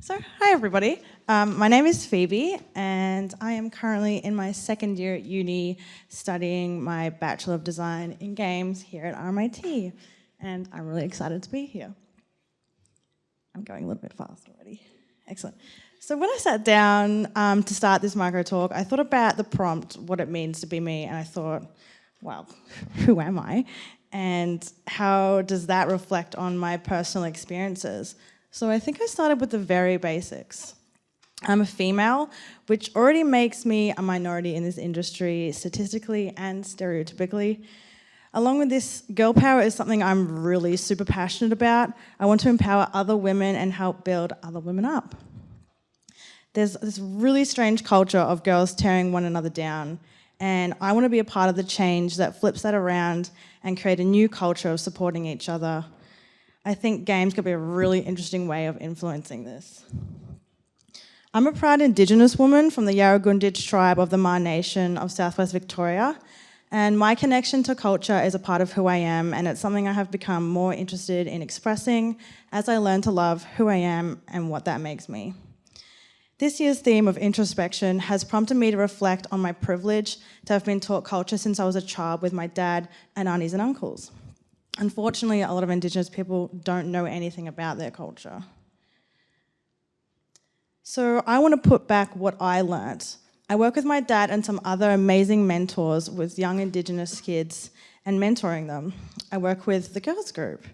So, hi everybody. My name is Phoebe, and I am currently in my second year at uni studying my Bachelor of Design in Games here at RMIT, and I'm really excited to be here. I'm going a little bit fast already. Excellent. So when I sat down to start this micro talk, I thought about the prompt, what it means to be me, and I thought, well, who am I? And how does that reflect on my personal experiences? So I think I started with the very basics. I'm a female, which already makes me a minority in this industry statistically and stereotypically. Along with this, girl power is something I'm really super passionate about. I want to empower other women and help build other women up. There's this really strange culture of girls tearing one another down, and I want to be a part of the change that flips that around and create a new culture of supporting each other. I think games could be a really interesting way of influencing this. I'm a proud Indigenous woman from the Yarragunditj tribe of the Maar Nation of Southwest Victoria, and my connection to culture is a part of who I am, and it's something I have become more interested in expressing as I learn to love who I am and what that makes me. This year's theme of introspection has prompted me to reflect on my privilege to have been taught culture since I was a child with my dad and aunties and uncles. Unfortunately, a lot of Indigenous people don't know anything about their culture. So I want to put back what I learnt. I work with my dad and some other amazing mentors with young Indigenous kids and mentoring them. I work with the girls group,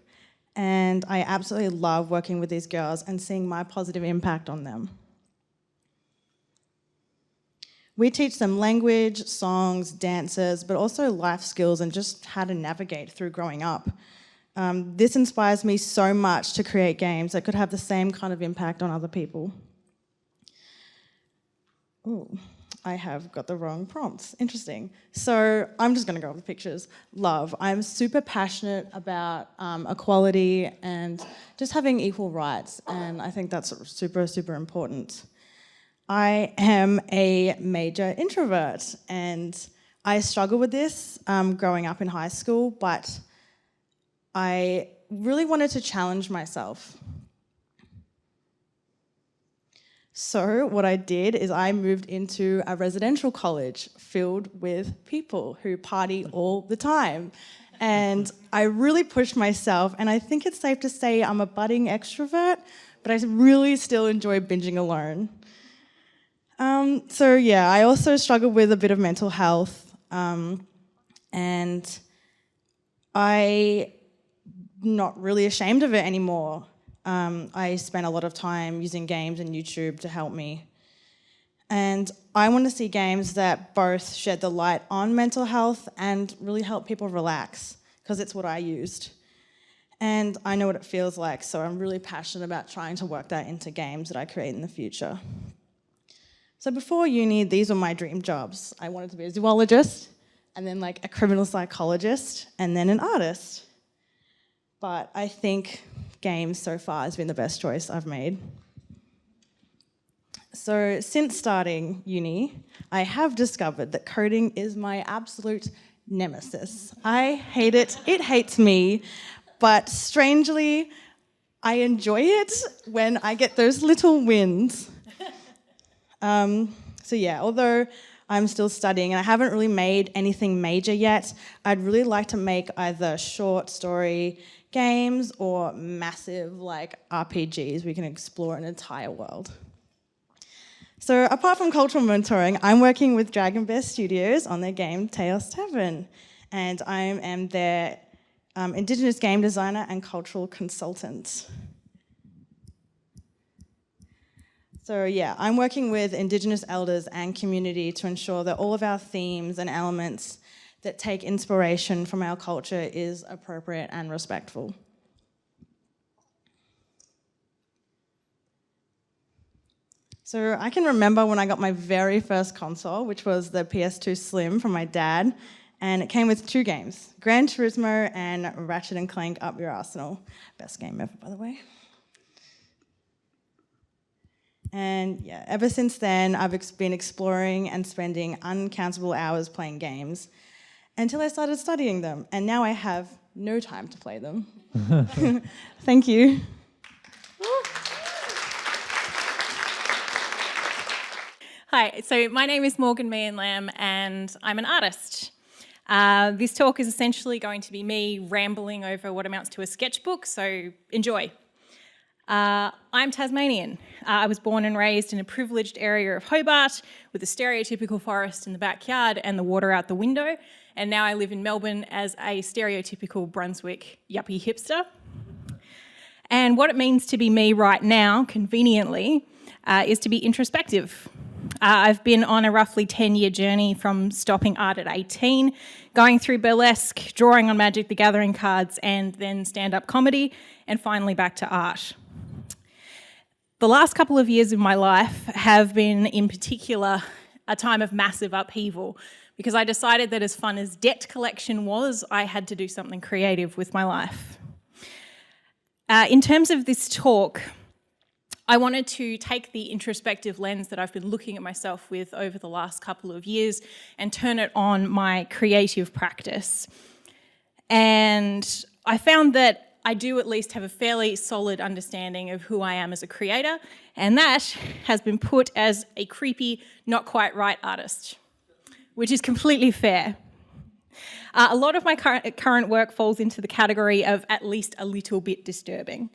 and I absolutely love working with these girls and seeing my positive impact on them. We teach them language, songs, dances, but also life skills and just how to navigate through growing up. This inspires me so much to create games that could have the same kind of impact on other people. Oh, I have got the wrong prompts. Interesting. So I'm just going to go over the pictures. Love. I'm super passionate about equality and just having equal rights, and I think that's super, super important. I am a major introvert, and I struggled with this growing up in high school, but I really wanted to challenge myself. So what I did is I moved into a residential college filled with people who party all the time. And I really pushed myself, and I think it's safe to say I'm a budding extrovert, but I really still enjoy binging alone. So yeah, I also struggled with a bit of mental health, and I'm not really ashamed of it anymore. I spent a lot of time using games and YouTube to help me. And I want to see games that both shed the light on mental health and really help people relax, because it's what I used. And I know what it feels like, so I'm really passionate about trying to work that into games that I create in the future. So before uni, these were my dream jobs. I wanted to be a zoologist, and then like a criminal psychologist, and then an artist. But I think games so far has been the best choice I've made. So since starting uni, I have discovered that coding is my absolute nemesis. I hate it, it hates me, but strangely, I enjoy it when I get those little wins. So yeah, although I'm still studying and I haven't really made anything major yet, I'd really like to make either short story games or massive like RPGs. We can explore an entire world. So apart from cultural mentoring, I'm working with Dragon Bear Studios on their game Chaos Tavern, and I am their Indigenous game designer and cultural consultant. So yeah, I'm working with Indigenous elders and community to ensure that all of our themes and elements that take inspiration from our culture is appropriate and respectful. So I can remember when I got my very first console, which was the PS2 Slim from my dad, and it came with 2 games, Gran Turismo and Ratchet & Clank Up Your Arsenal. Best game ever, by the way. And yeah, ever since then, I've been exploring and spending uncountable hours playing games until I started studying them. And now I have no time to play them. Thank you. Hi, so my name is Morgan Meehan Lamb and I'm an artist. This talk is essentially going to be me rambling over what amounts to a sketchbook, so enjoy. I'm Tasmanian. I was born and raised in a privileged area of Hobart with a stereotypical forest in the backyard and the water out the window, and now I live in Melbourne as a stereotypical Brunswick yuppie hipster. And what it means to be me right now, conveniently, is to be introspective. I've been on a roughly 10-year journey from stopping art at 18, going through burlesque, drawing on Magic the Gathering cards, and then stand-up comedy, and finally back to art. The last couple of years of my life have been, in particular, a time of massive upheaval, because I decided that as fun as debt collection was, I had to do something creative with my life. In terms of this talk, I wanted to take the introspective lens that I've been looking at myself with over the last couple of years and turn it on my creative practice. And I found that I do at least have a fairly solid understanding of who I am as a creator, and that has been put as a creepy, not quite right artist, which is completely fair. A lot of my current work falls into the category of at least a little bit disturbing.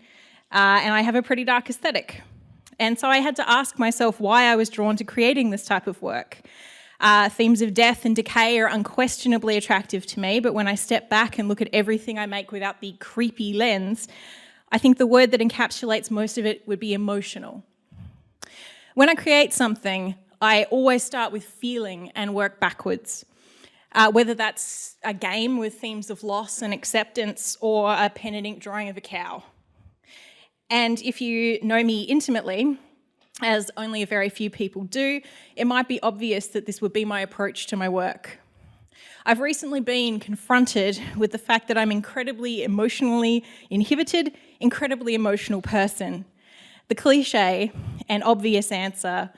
And I have a pretty dark aesthetic. And so I had to ask myself why I was drawn to creating this type of work. Themes of death and decay are unquestionably attractive to me, but when I step back and look at everything I make without the creepy lens, I think the word that encapsulates most of it would be emotional. When I create something, I always start with feeling and work backwards. Whether that's a game with themes of loss and acceptance or a pen and ink drawing of a cow. And if you know me intimately, as only a very few people do, it might be obvious that this would be my approach to my work. I've recently been confronted with the fact that I'm incredibly emotionally inhibited, incredibly emotional person. The cliche and obvious answer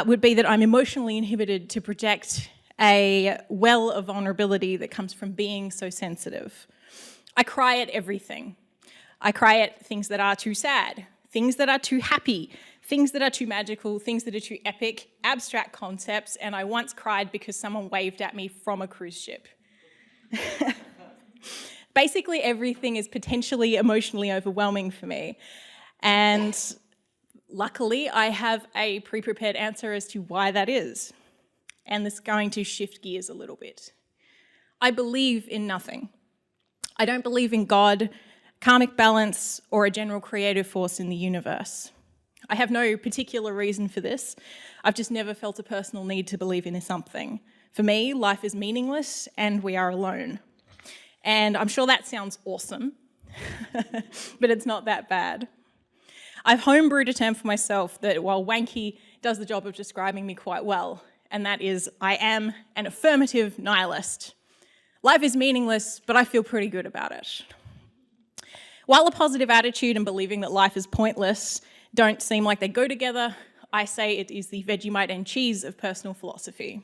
would be that I'm emotionally inhibited to project a well of vulnerability that comes from being so sensitive. I cry at everything. I cry at things that are too sad, things that are too happy, things that are too magical, things that are too epic, abstract concepts, and I once cried because someone waved at me from a cruise ship. Basically, everything is potentially emotionally overwhelming for me. And luckily, I have a pre-prepared answer as to why that is. And this is going to shift gears a little bit. I believe in nothing. I don't believe in God, karmic balance, or a general creative force in the universe. I have no particular reason for this. I've just never felt a personal need to believe in something. For me, life is meaningless and we are alone. And I'm sure that sounds awesome, but it's not that bad. I've homebrewed a term for myself that, while wanky, does the job of describing me quite well, and that is, I am an affirmative nihilist. Life is meaningless, but I feel pretty good about it. While a positive attitude and believing that life is pointless don't seem like they go together, I say it is the Vegemite and cheese of personal philosophy.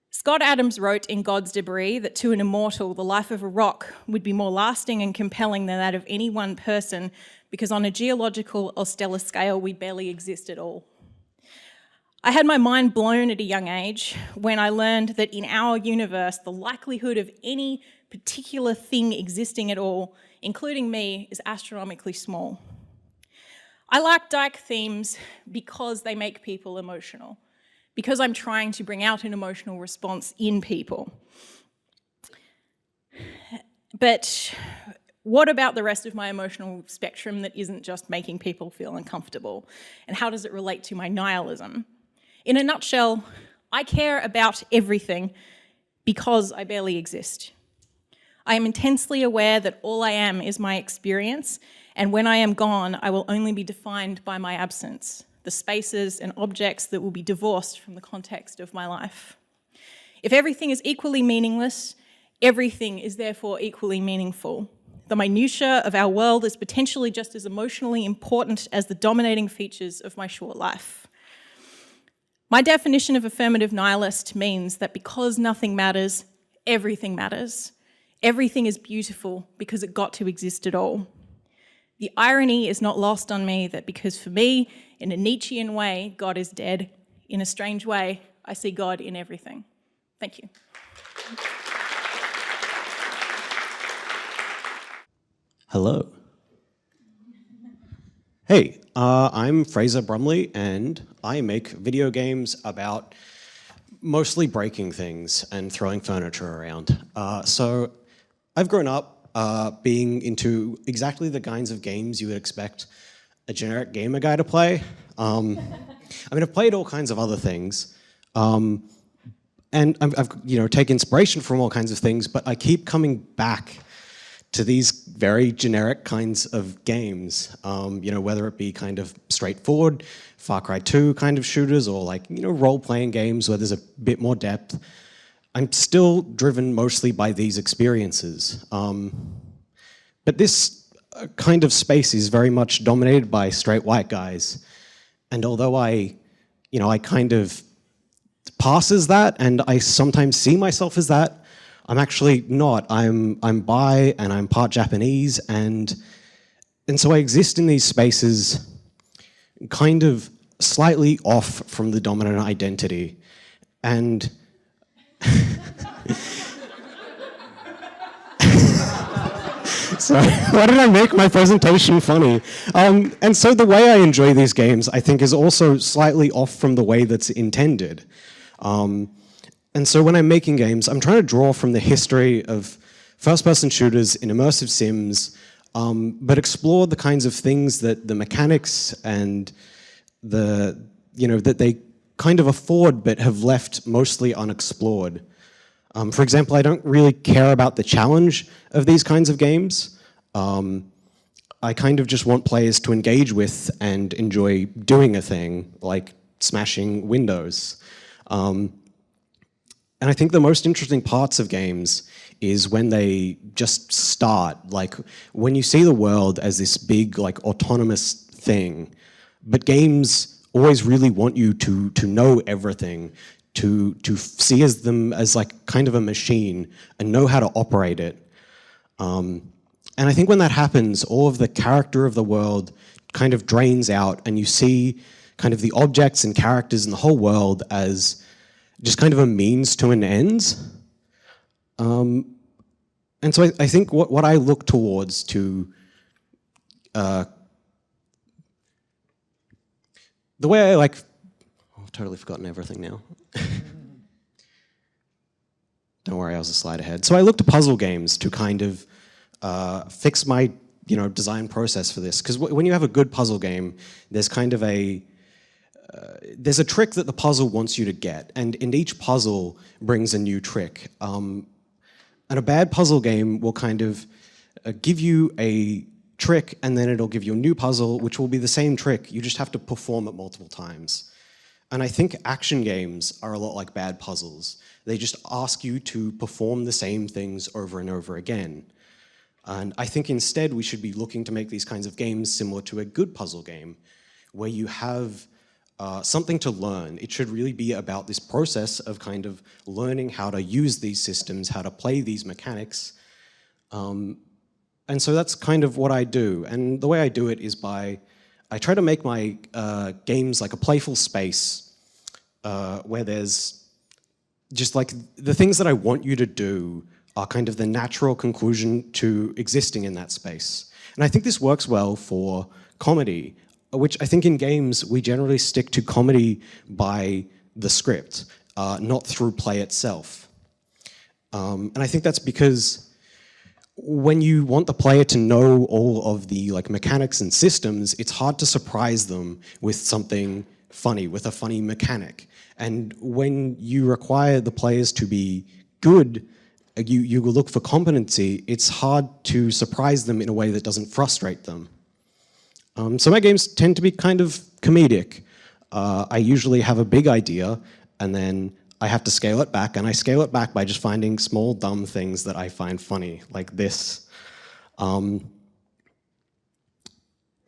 Scott Adams wrote in God's Debris that to an immortal, the life of a rock would be more lasting and compelling than that of any one person, because on a geological or stellar scale, we barely exist at all. I had my mind blown at a young age when I learned that in our universe, the likelihood of any particular thing existing at all, including me, is astronomically small. I like Dyke themes because they make people emotional, because I'm trying to bring out an emotional response in people. But what about the rest of my emotional spectrum that isn't just making people feel uncomfortable? And how does it relate to my nihilism? In a nutshell, I care about everything because I barely exist. I am intensely aware that all I am is my experience, and when I am gone, I will only be defined by my absence, the spaces and objects that will be divorced from the context of my life. If everything is equally meaningless, everything is therefore equally meaningful. The minutiae of our world is potentially just as emotionally important as the dominating features of my short life. My definition of affirmative nihilist means that because nothing matters, everything matters. Everything is beautiful because it got to exist at all. The irony is not lost on me that because for me, in a Nietzschean way, God is dead, in a strange way, I see God in everything. Thank you. Hello. Hey, I'm Fraser Brumley, and I make video games about mostly breaking things and throwing furniture around. So I've grown up being into exactly the kinds of games you would expect a generic gamer guy to play. I mean, I've played all kinds of other things, and I've taken inspiration from all kinds of things, but I keep coming back to these very generic kinds of games, whether it be kind of straightforward, Far Cry 2 kind of shooters, or role-playing games where there's a bit more depth. I'm still driven mostly by these experiences. But this kind of space is very much dominated by straight white guys. And although I kind of pass as that, and I sometimes see myself as that, I'm actually not. I'm bi and I'm part Japanese, and so I exist in these spaces kind of slightly off from the dominant identity. And sorry, why did I make my presentation funny? And so the way I enjoy these games, I think, is also slightly off from the way that's intended. And so when I'm making games, I'm trying to draw from the history of first-person shooters in immersive sims, but explore the kinds of things that the mechanics and that they kind of afford but have left mostly unexplored. For example, I don't really care about the challenge of these kinds of games. I kind of just want players to engage with and enjoy doing a thing, like smashing windows. And I think the most interesting parts of games is when they just start, like when you see the world as this big, autonomous thing, but games always really want you to know everything, to see them as kind of a machine and know how to operate it. And I think when that happens, all of the character of the world kind of drains out, and you see kind of the objects and characters in the whole world as just kind of a means to an end. And so I think what I look towards to, the way I've totally forgotten everything now. Don't worry, I was a slide ahead. So I look to puzzle games to kind of fix my design process for this. Because when you have a good puzzle game, there's kind of there's a trick that the puzzle wants you to get, and each puzzle brings a new trick. And a bad puzzle game will kind of give you a trick, and then it'll give you a new puzzle, which will be the same trick. You just have to perform it multiple times. And I think action games are a lot like bad puzzles. They just ask you to perform the same things over and over again. And I think instead we should be looking to make these kinds of games similar to a good puzzle game, where you have something to learn. It should really be about this process of kind of learning how to use these systems, how to play these mechanics. And so that's kind of what I do. And the way I do it is I try to make my games like a playful space where there's just the things that I want you to do are kind of the natural conclusion to existing in that space. And I think this works well for comedy, which I think in games we generally stick to comedy by the script, not through play itself. And I think that's because when you want the player to know all of the mechanics and systems, it's hard to surprise them with something funny, with a funny mechanic. And when you require the players to be good, you look for competency, it's hard to surprise them in a way that doesn't frustrate them. So my games tend to be kind of comedic. I usually have a big idea, and then I have to scale it back, and I scale it back by just finding small, dumb things that I find funny, like this. So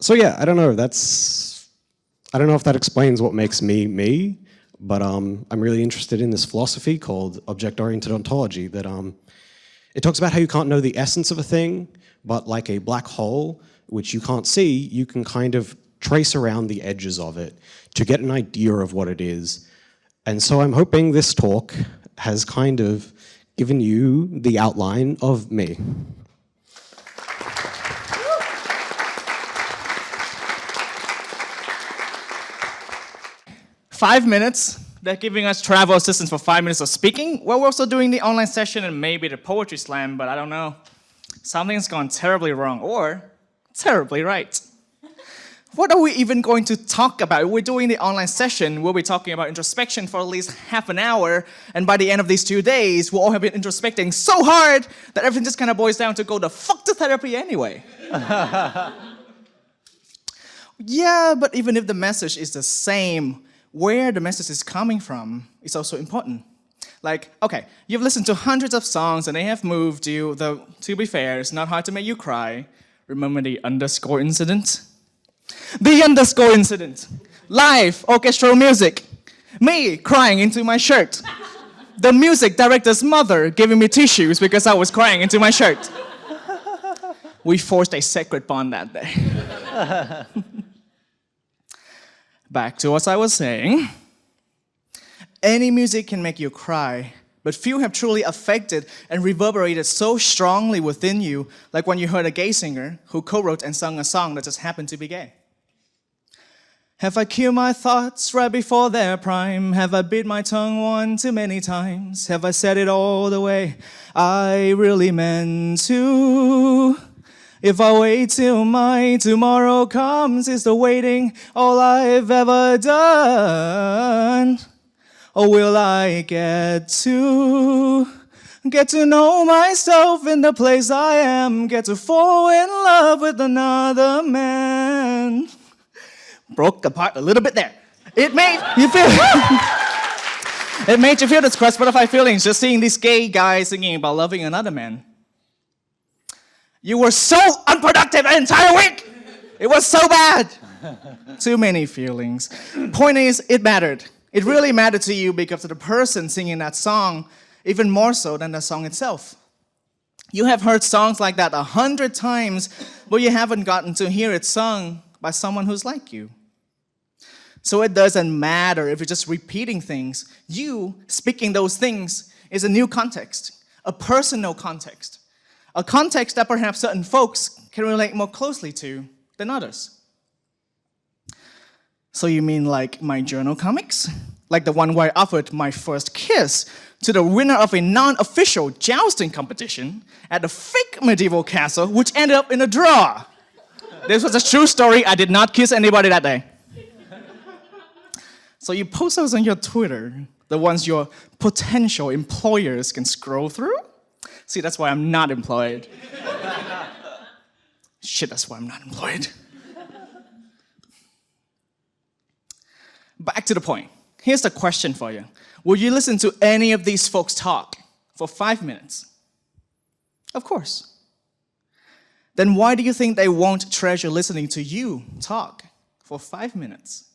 yeah, I don't know if that explains what makes me, me, but I'm really interested in this philosophy called object-oriented ontology that it talks about how you can't know the essence of a thing, but like a black hole, which you can't see, you can kind of trace around the edges of it to get an idea of what it is. And so I'm hoping this talk has kind of given you the outline of me. Five minutes. They're giving us travel assistance for 5 minutes of speaking. Well, we're also doing the online session and maybe the poetry slam, but I don't know. Something's gone terribly wrong or terribly right. What are we even going to talk about? We're doing the online session. We'll be talking about introspection for at least half an hour. And by the end of these 2 days, we'll all have been introspecting so hard that everything just kind of boils down to go the fuck to therapy anyway. Yeah, but even if the message is the same, where the message is coming from is also important. Like, okay, you've listened to hundreds of songs and they have moved you, though, to be fair, it's not hard to make you cry. Remember the underscore incident? The underscore incident. Live orchestral music. Me crying into my shirt. The music director's mother giving me tissues because I was crying into my shirt. We forged a sacred bond that day. Back to what I was saying. Any music can make you cry, but few have truly affected and reverberated so strongly within you, like when you heard a gay singer who co-wrote and sung a song that just happened to be gay. Have I killed my thoughts right before their prime? Have I bit my tongue one too many times? Have I said it all the way I really meant to? If I wait till my tomorrow comes, is the waiting all I've ever done? Or will I get to know myself in the place I am, get to fall in love with another man? Broke apart a little bit there. It made you feel it made you feel this crushed butterfly feelings just seeing this gay guy singing about loving another man. You were so unproductive the entire week. It was so bad. Too many feelings. Point is, it mattered. It really mattered to you because of the person singing that song, even more so than the song itself. You have heard songs like that 100 times, but you haven't gotten to hear it sung by someone who's like you. So it doesn't matter if you're just repeating things. You speaking those things is a new context, a personal context. A context that perhaps certain folks can relate more closely to than others. So you mean like my journal comics? Like the one where I offered my first kiss to the winner of a non-official jousting competition at a fake medieval castle, which ended up in a draw. This was a true story. I did not kiss anybody that day. So you post those on your Twitter, the ones your potential employers can scroll through? See, that's why I'm not employed. Shit, that's why I'm not employed. Back to the point. Here's the question for you. Will you listen to any of these folks talk for 5 minutes? Of course. Then why do you think they won't treasure listening to you talk for 5 minutes?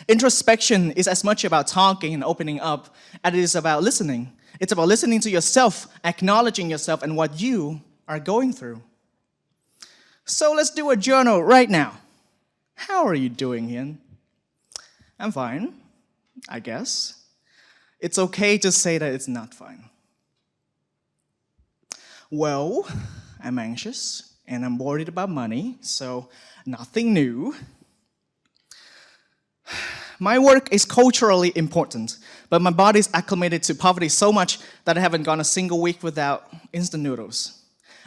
Introspection is as much about talking and opening up as it is about listening. It's about listening to yourself, acknowledging yourself and what you are going through. So let's do a journal right now. How are you doing, Ian? I'm fine, I guess. It's okay to say that it's not fine. Well, I'm anxious and I'm worried about money, so nothing new. My work is culturally important, but my body's acclimated to poverty so much that I haven't gone a single week without instant noodles.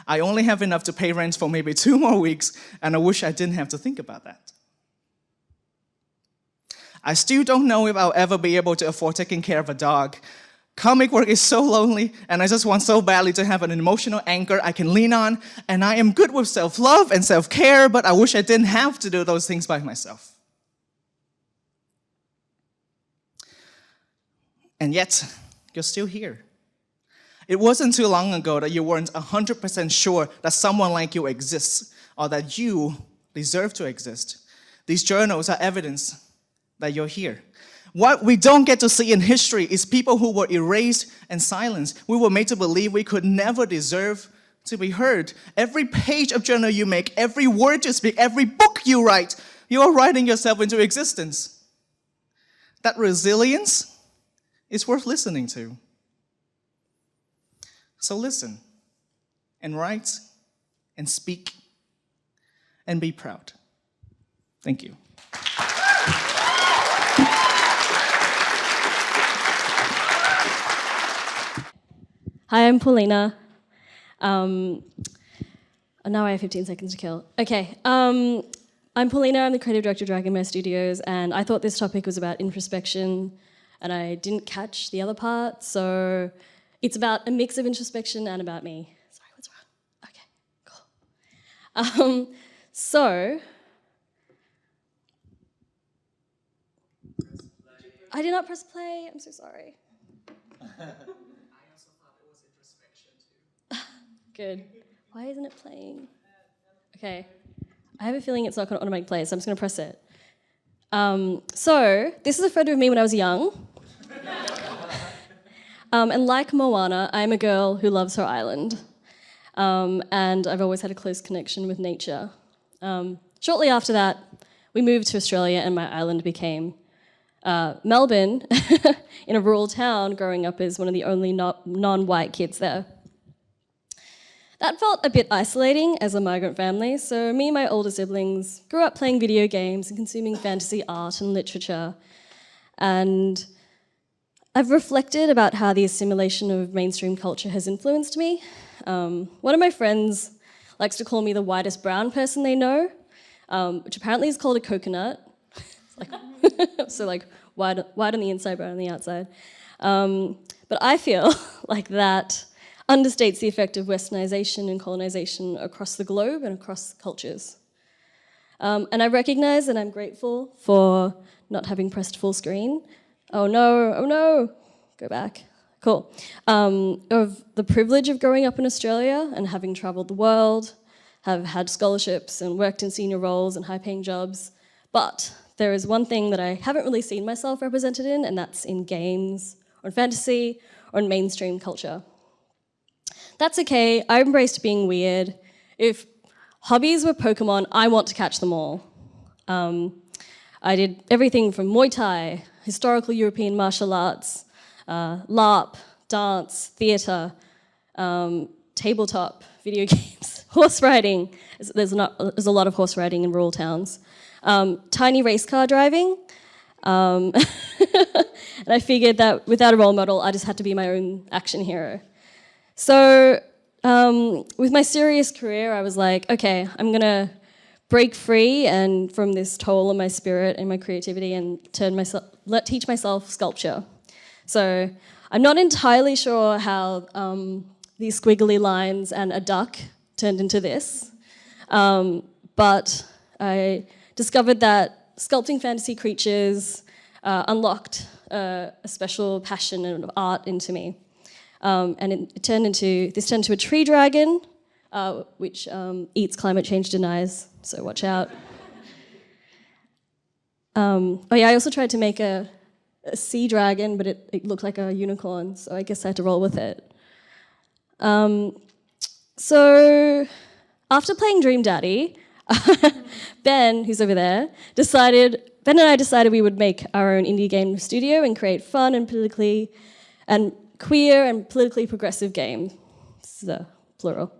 I only have enough to pay rent for maybe 2 more weeks, and I wish I didn't have to think about that. I still don't know if I'll ever be able to afford taking care of a dog. Comic work is so lonely, and I just want so badly to have an emotional anchor I can lean on, and I am good with self-love and self-care, but I wish I didn't have to do those things by myself. And yet, you're still here. It wasn't too long ago that you weren't 100% sure that someone like you exists or that you deserve to exist. These journals are evidence that you're here. What we don't get to see in history is people who were erased and silenced. We were made to believe we could never deserve to be heard. Every page of journal you make, every word you speak, every book you write, you are writing yourself into existence. That resilience is worth listening to. So listen, and write, and speak, and be proud. Thank you. Hi, I'm Paulina. Now I have 15 seconds to kill. Okay, I'm Paulina, I'm the creative director of Dragonmare Studios, and I thought this topic was about introspection, and I didn't catch the other part, so it's about a mix of introspection and about me. Sorry, what's wrong? Okay, cool. So, I did not press play, I'm so sorry. Good. Why isn't it playing? Okay. I have a feeling it's not going to automatically play, so I'm just going to press it. So, this is a photo of me when I was young. And like Moana, I'm a girl who loves her island. And I've always had a close connection with nature. Shortly after that, we moved to Australia and my island became Melbourne, in a rural town, growing up as one of the only non-white kids there. That felt a bit isolating as a migrant family, so me and my older siblings grew up playing video games and consuming fantasy art and literature. And I've reflected about how the assimilation of mainstream culture has influenced me. One of my friends likes to call me the whitest brown person they know, which apparently is called a coconut. So like white on the inside, brown on the outside. But I feel like that understates the effect of westernization and colonization across the globe and across cultures. And I recognize that I'm grateful for not having pressed full screen. Oh no, go back. Cool. Of the privilege of growing up in Australia and having traveled the world, have had scholarships and worked in senior roles and high-paying jobs. But there is one thing that I haven't really seen myself represented in, and that's in games, or in fantasy, or in mainstream culture. That's okay, I embraced being weird. If hobbies were Pokemon, I want to catch them all. I did everything from Muay Thai, historical European martial arts, LARP, dance, theatre, tabletop, video games, horse riding. There's a lot of horse riding in rural towns. Tiny race car driving. And I figured that without a role model, I just had to be my own action hero. So with my serious career, I was like, okay, I'm gonna break free and from this toll on my spirit and my creativity and teach myself sculpture. So I'm not entirely sure how these squiggly lines and a duck turned into this, but I discovered that sculpting fantasy creatures unlocked a special passion and art into me. And this turned into a tree dragon, which eats climate change deniers, so watch out. Oh yeah, I also tried to make a sea dragon, but it looked like a unicorn, so I guess I had to roll with it. So after playing Dream Daddy, Ben, who's over there, Ben and I decided we would make our own indie game studio and create fun and queer and politically progressive games, plural.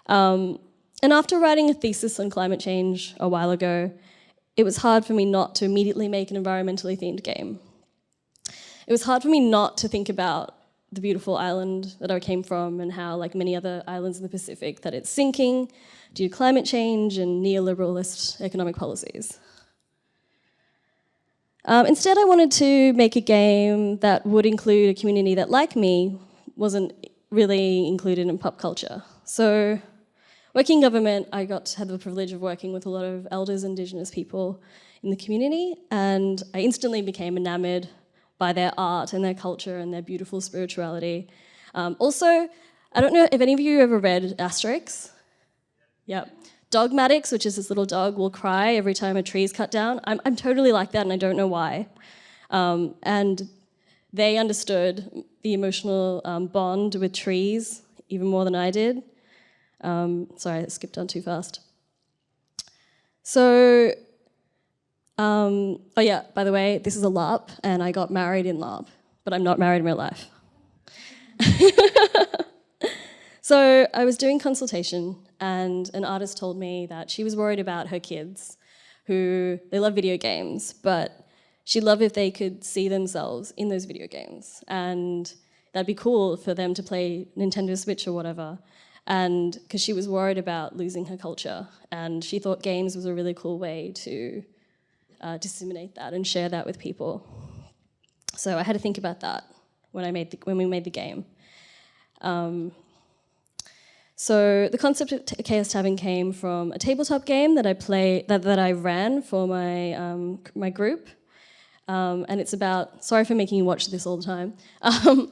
And after writing a thesis on climate change a while ago, it was hard for me not to immediately make an environmentally themed game. It was hard for me not to think about the beautiful island that I came from and how, like many other islands in the Pacific, that it's sinking due to climate change and neoliberalist economic policies. Instead, I wanted to make a game that would include a community that, like me, wasn't really included in pop culture. So, working in government, I had the privilege of working with a lot of elders, Indigenous people in the community, and I instantly became enamored by their art and their culture and their beautiful spirituality. Also, I don't know if any of you ever read Asterix? Yep. Dogmatics, which is this little dog, will cry every time a tree is cut down. I'm totally like that, and I don't know why. And they understood the emotional bond with trees even more than I did. Sorry, I skipped on too fast. So, oh yeah, by the way, this is a LARP, and I got married in LARP, but I'm not married in real life. So I was doing consultation, and an artist told me that she was worried about her kids, who they love video games, but she'd love if they could see themselves in those video games, and that'd be cool for them to play Nintendo Switch or whatever. And because she was worried about losing her culture, and she thought games was a really cool way to disseminate that and share that with people. So I had to think about that when we made the game. So the concept of Chaos Tavern came from a tabletop game that I ran for my group. And it's about, sorry for making you watch this all the time.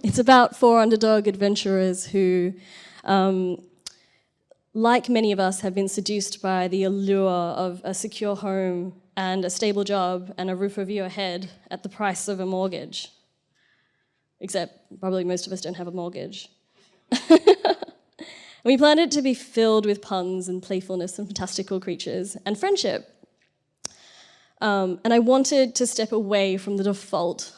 It's about 4 underdog adventurers who, like many of us, have been seduced by the allure of a secure home and a stable job and a roof over your head at the price of a mortgage. Except probably most of us don't have a mortgage. We planned it to be filled with puns and playfulness and fantastical creatures and friendship. And I wanted to step away from the default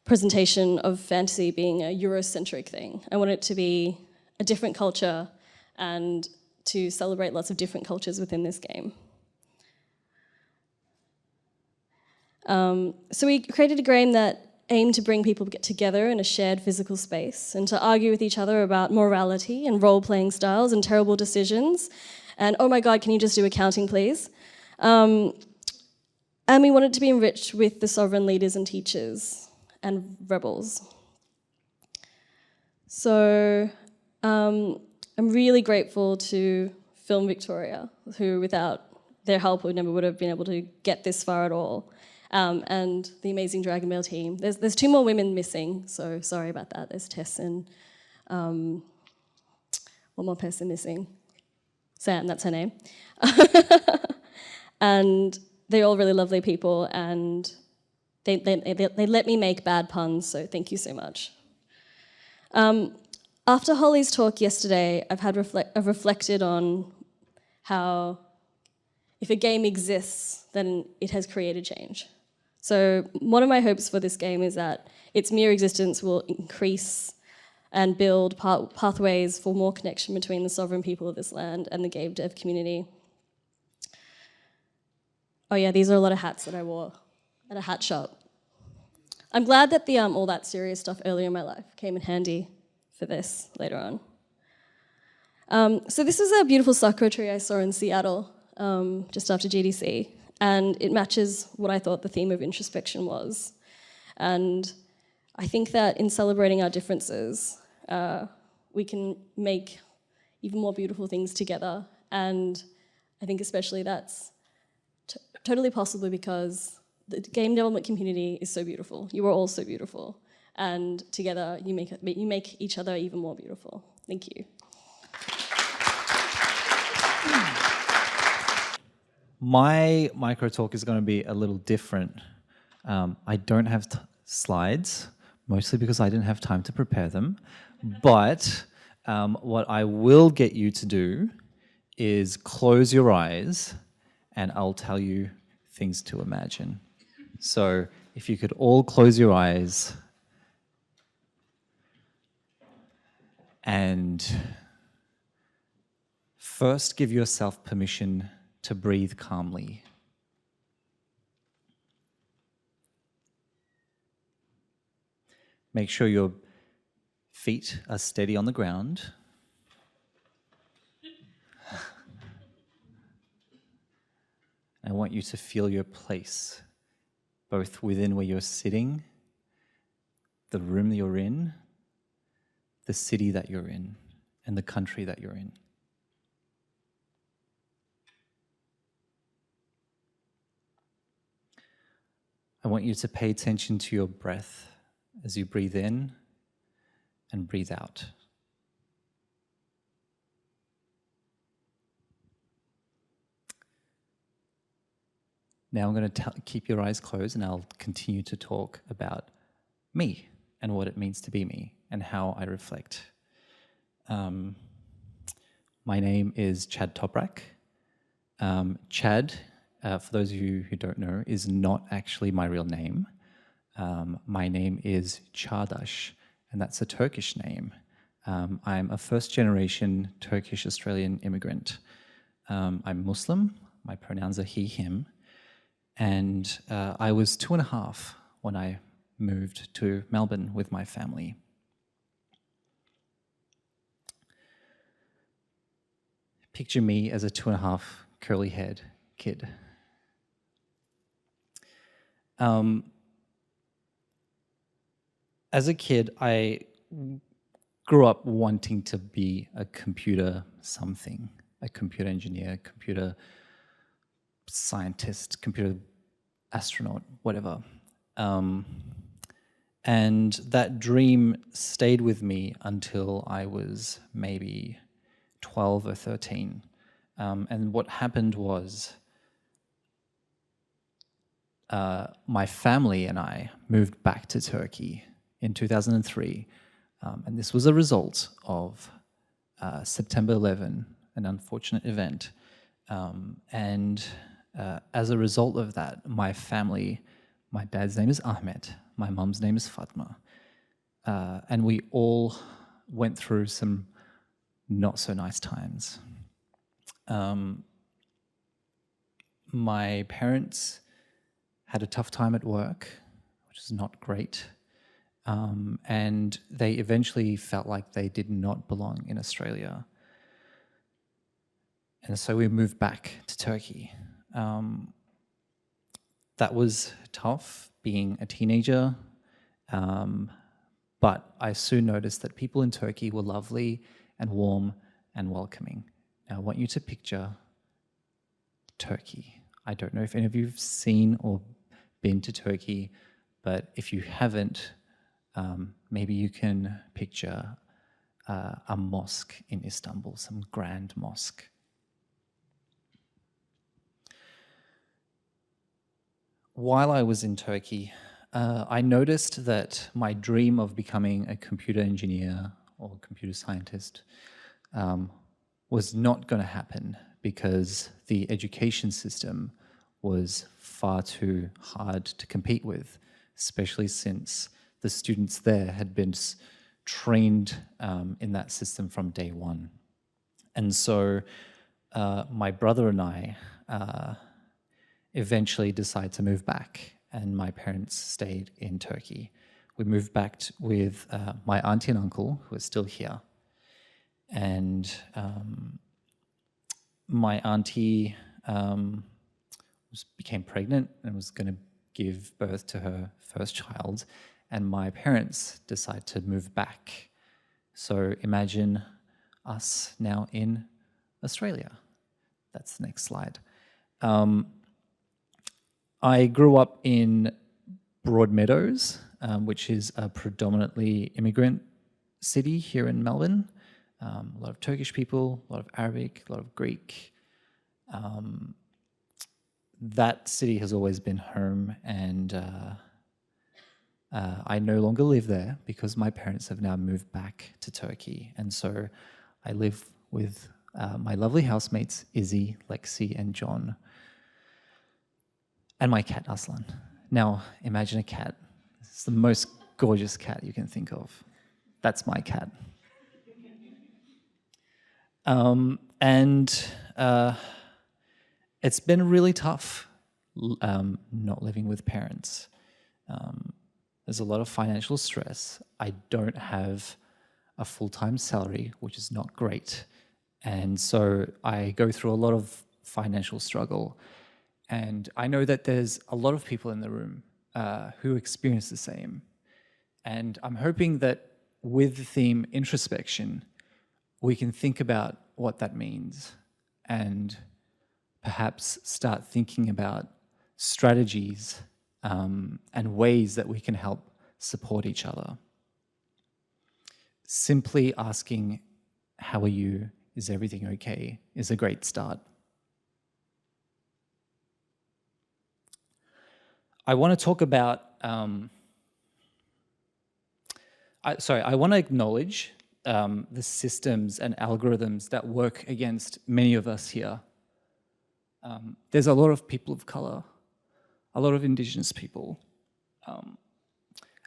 presentation of fantasy being a Eurocentric thing. I wanted it to be a different culture and to celebrate lots of different cultures within this game. So we created a game that aimed to bring people together in a shared physical space and to argue with each other about morality and role-playing styles and terrible decisions. And oh my God, can you just do accounting, please? And we wanted to be enriched with the sovereign leaders and teachers and rebels. So I'm really grateful to Film Victoria, who without their help we never would have been able to get this far at all. And the amazing Dragon Mail team. There's 2 more women missing, so sorry about that. There's Tess and one more person missing. Sam, that's her name. And they're all really lovely people, and they let me make bad puns, so thank you so much. After Holly's talk yesterday, I've reflected on how if a game exists, then it has created change. So one of my hopes for this game is that its mere existence will increase and build pathways for more connection between the sovereign people of this land and the game dev community. Oh yeah, these are a lot of hats that I wore at a hat shop. I'm glad that the all that serious stuff earlier in my life came in handy for this later on. So this is a beautiful sakura tree I saw in Seattle just after GDC, and it matches what I thought the theme of introspection was. And I think that in celebrating our differences, we can make even more beautiful things together. And I think especially that's totally possible because the game development community is so beautiful. You are all so beautiful. And together you make each other even more beautiful. Thank you. My micro talk is going to be a little different. I don't have slides, mostly because I didn't have time to prepare them. But what I will get you to do is close your eyes and I'll tell you things to imagine. So if you could all close your eyes and first give yourself permission to breathe calmly. Make sure your feet are steady on the ground. I want you to feel your place, both within where you're sitting, the room that you're in, the city that you're in, and the country that you're in. I want you to pay attention to your breath as you breathe in and breathe out. Now I'm going to keep your eyes closed and I'll continue to talk about me and what it means to be me and how I reflect. My name is Chad Toprak. Chad, for those of you who don't know, is not actually my real name. My name is Çağdaş, and that's a Turkish name. I'm a first-generation Turkish-Australian immigrant. I'm Muslim. My pronouns are he, him. And I was 2.5 when I moved to Melbourne with my family. Picture me as a 2.5 curly-haired kid. As a kid, I grew up wanting to be a computer something, a computer engineer, computer scientist, computer astronaut, whatever. And that dream stayed with me until I was maybe 12 or 13. And what happened was my family and I moved back to Turkey in 2003. And this was a result of September 11, an unfortunate event. As a result of that, my family, my dad's name is Ahmet, my mum's name is Fatma, and we all went through some not so nice times. My parents had a tough time at work, which is not great, and they eventually felt like they did not belong in Australia. And so we moved back to Turkey. That was tough, being a teenager, but I soon noticed that people in Turkey were lovely and warm and welcoming. Now I want you to picture Turkey. I don't know if any of you have seen or been to Turkey, but if you haven't, maybe you can picture a mosque in Istanbul, some grand mosque. While I was in Turkey, I noticed that my dream of becoming a computer engineer or computer scientist was not going to happen because the education system was far too hard to compete with, especially since the students there had been trained in that system from day one. And so my brother and I eventually decided to move back, and my parents stayed in Turkey. We moved back with my auntie and uncle, who are still here. And my auntie became pregnant and was going to give birth to her first child, and my parents decided to move back. So imagine us now in Australia. That's the next slide. I grew up in Broadmeadows, which is a predominantly immigrant city here in Melbourne. A lot of Turkish people, a lot of Arabic, a lot of Greek. That city has always been home, and I no longer live there because my parents have now moved back to Turkey. And so I live with my lovely housemates, Izzy, Lexi, and John, and my cat, Aslan. Now, imagine a cat. It's the most gorgeous cat you can think of. That's my cat. It's been really tough not living with parents. There's a lot of financial stress. I don't have a full-time salary, which is not great. And so I go through a lot of financial struggle. And I know that there's a lot of people in the room who experience the same. And I'm hoping that with the theme introspection, we can think about what that means and perhaps start thinking about strategies and ways that we can help support each other. Simply asking, "How are you? Is everything okay?" is a great start. I want to talk about, I want to acknowledge the systems and algorithms that work against many of us here. There's a lot of people of color, a lot of Indigenous people,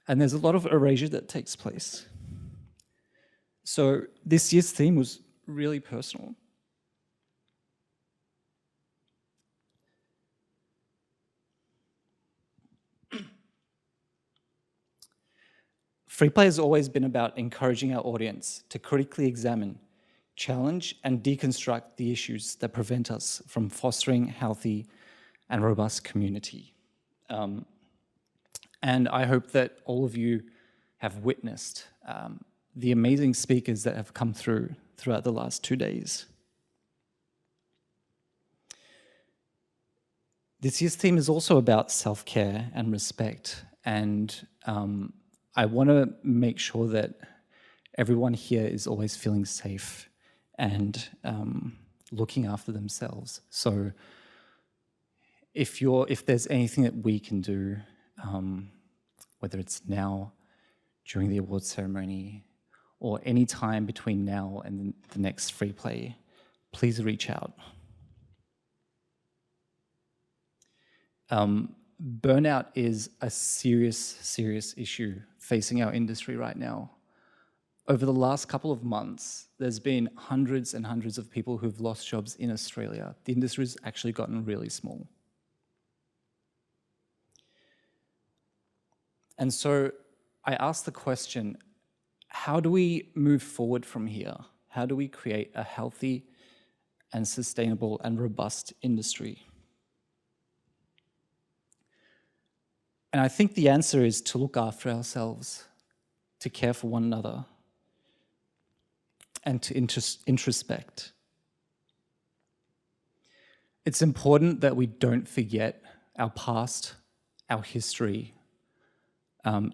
and there's a lot of erasure that takes place. So this year's theme was really personal. Free play has always been about encouraging our audience to critically examine, challenge, and deconstruct the issues that prevent us from fostering healthy and robust community. And I hope that all of you have witnessed the amazing speakers that have come throughout the last 2 days. This year's theme is also about self-care and respect, and I want to make sure that everyone here is always feeling safe and looking after themselves. So if there's anything that we can do, whether it's now, during the awards ceremony, or any time between now and the next free play, please reach out. Burnout is a serious issue facing our industry right now. Over the last couple of months, there's been hundreds and hundreds of people who've lost jobs in Australia. The industry's actually gotten really small. And so I asked the question, how do we move forward from here? How do we create a healthy and sustainable and robust industry? And I think the answer is to look after ourselves, to care for one another, and to introspect. It's important that we don't forget our past, our history.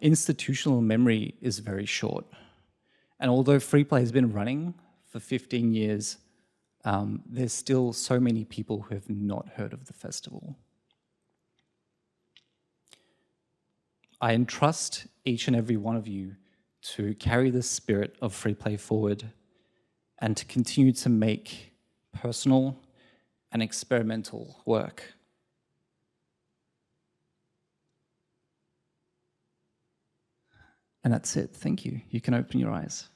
Institutional memory is very short. And although Free Play has been running for 15 years, there's still so many people who have not heard of the festival. I entrust each and every one of you to carry the spirit of Free Play forward and to continue to make personal and experimental work. And that's it. Thank you. You can open your eyes.